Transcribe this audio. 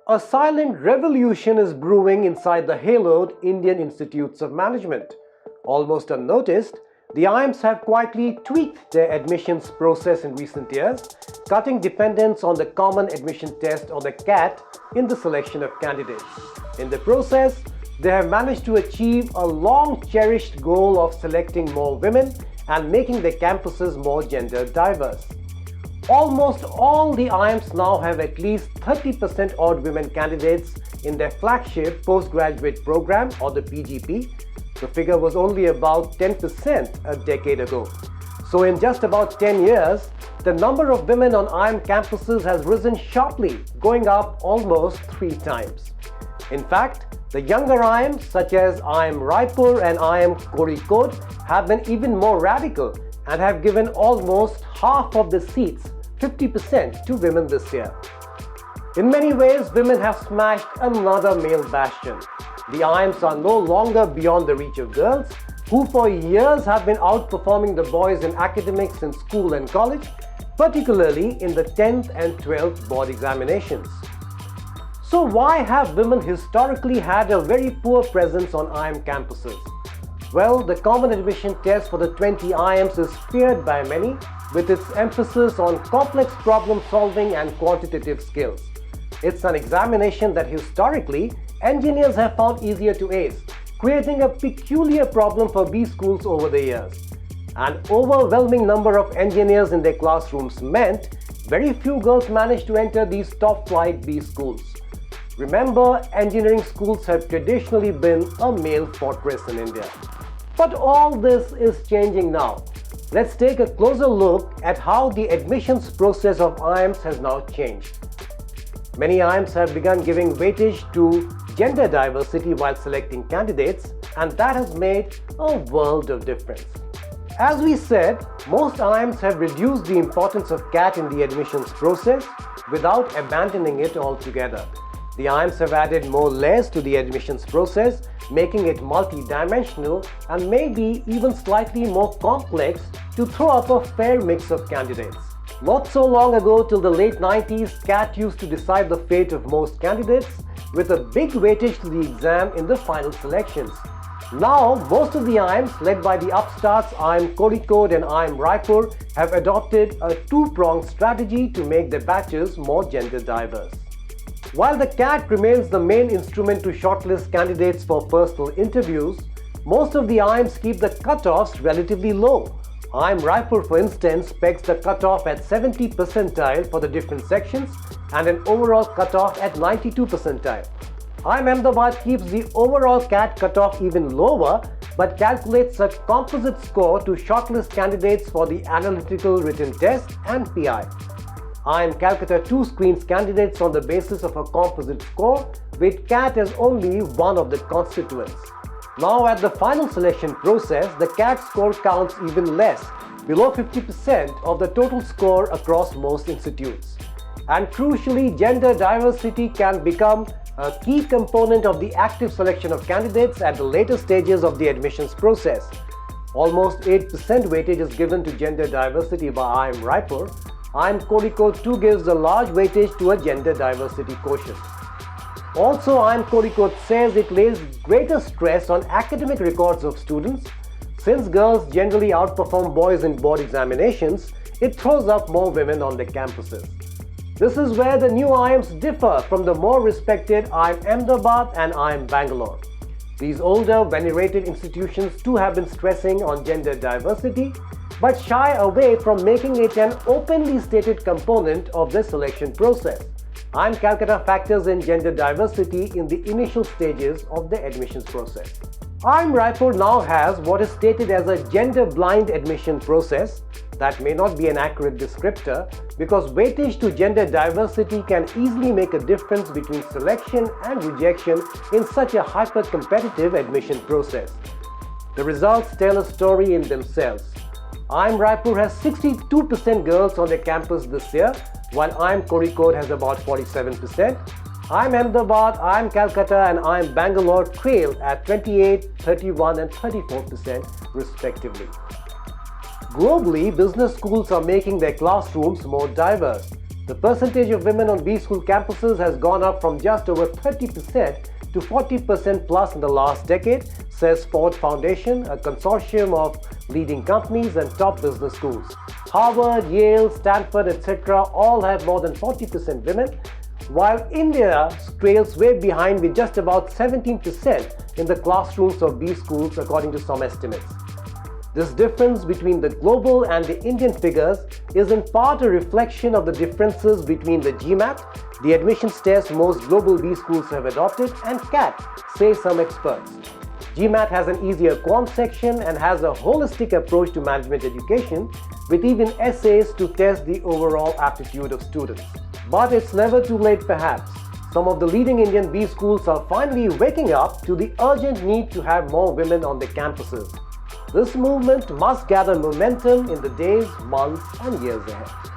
A silent revolution is brewing inside the haloed Indian Institutes of Management. Almost unnoticed, the IIMs have quietly tweaked their admissions process in recent years, cutting dependence on the Common Admission Test or the CAT in the selection of candidates. In the process, they have managed to achieve a long-cherished goal of selecting more women and making their campuses more gender diverse. Almost all the IIMs now have at least 30% odd women candidates in their flagship postgraduate program or the PGP. The figure was only about 10% a decade ago. So in just about 10 years, the number of women on IIM campuses has risen sharply, going up almost 3 times. In fact, the younger IIMs such as IIM Raipur and IIM Kozhikode have been even more radical and have given almost half of the seats, 50%, to women this year. In many ways, women have smashed another male bastion. The IIMs are no longer beyond the reach of girls, who for years have been outperforming the boys in academics in school and college, particularly in the 10th and 12th board examinations. So why have women historically had a very poor presence on IIM campuses? Well, the Common Admission Test for the 20 IIMs is feared by many, with its emphasis on complex problem solving and quantitative skills. It's an examination that historically engineers have found easier to ace, creating a peculiar problem for B schools over the years. An overwhelming number of engineers in their classrooms meant very few girls managed to enter these top-flight B schools. Remember, engineering schools have traditionally been a male fortress in India. But all this is changing now. Let's take a closer look at how the admissions process of IIMs has now changed. Many IIMs have begun giving weightage to gender diversity while selecting candidates, and that has made a world of difference. As we said, most IIMs have reduced the importance of CAT in the admissions process without abandoning it altogether. The IIMs have added more layers to the admissions process, making it multi-dimensional and maybe even slightly more complex to throw up a fair mix of candidates. Not so long ago, till the late 90s, CAT used to decide the fate of most candidates, with a big weightage to the exam in the final selections. Now, most of the IIMs, led by the upstarts IIM Kozhikode and IIM Raipur, have adopted a two-pronged strategy to make their batches more gender diverse. While the CAT remains the main instrument to shortlist candidates for personal interviews, most of the IIMs keep the cutoffs relatively low. IIM Raipur, for instance, pegs the cutoff at 70 percentile for the different sections and an overall cutoff at 92 percentile. IIM Ahmedabad keeps the overall CAT cutoff even lower but calculates a composite score to shortlist candidates for the analytical written test and PI. IIM Calcutta too screens candidates on the basis of a composite score, with CAT as only one of the constituents. Now at the final selection process, the CAT score counts even less, below 50% of the total score across most institutes. And crucially, gender diversity can become a key component of the active selection of candidates at the later stages of the admissions process. Almost 8% weightage is given to gender diversity by IIM Raipur. IIM Kozhikode too gives a large weightage to a gender diversity quotient. Also, IIM Kozhikode says it lays greater stress on academic records of students. Since girls generally outperform boys in board examinations, it throws up more women on their campuses. This is where the new IIMs differ from the more respected IIM Ahmedabad and IIM Bangalore. These older, venerated institutions too have been stressing on gender diversity, but shy away from making it an openly stated component of the selection process. IIM Calcutta factors in gender diversity in the initial stages of the admissions process. IIM Raipur now has what is stated as a gender-blind admission process. That may not be an accurate descriptor because weightage to gender diversity can easily make a difference between selection and rejection in such a hyper-competitive admission process. The results tell a story in themselves. IIM Raipur has 62% girls on their campus this year, while IIM Kozhikode has about 47%. IIM Ahmedabad, IIM Calcutta and IIM Bangalore trail at 28, 31 and 34% respectively. Globally, business schools are making their classrooms more diverse. The percentage of women on B school campuses has gone up from just over 30% to 40% plus in the last decade, says Ford Foundation, a consortium of leading companies and top business schools. Harvard, Yale, Stanford, etc. all have more than 40% women, while India trails way behind with just about 17% in the classrooms of B schools, according to some estimates. This difference between the global and the Indian figures is in part a reflection of the differences between the GMAT, the admissions test most global B schools have adopted, and CAT, say some experts. GMAT has an easier quant section and has a holistic approach to management education, with even essays to test the overall aptitude of students. But it's never too late perhaps. Some of the leading Indian B schools are finally waking up to the urgent need to have more women on their campuses. This movement must gather momentum in the days, months, and years ahead.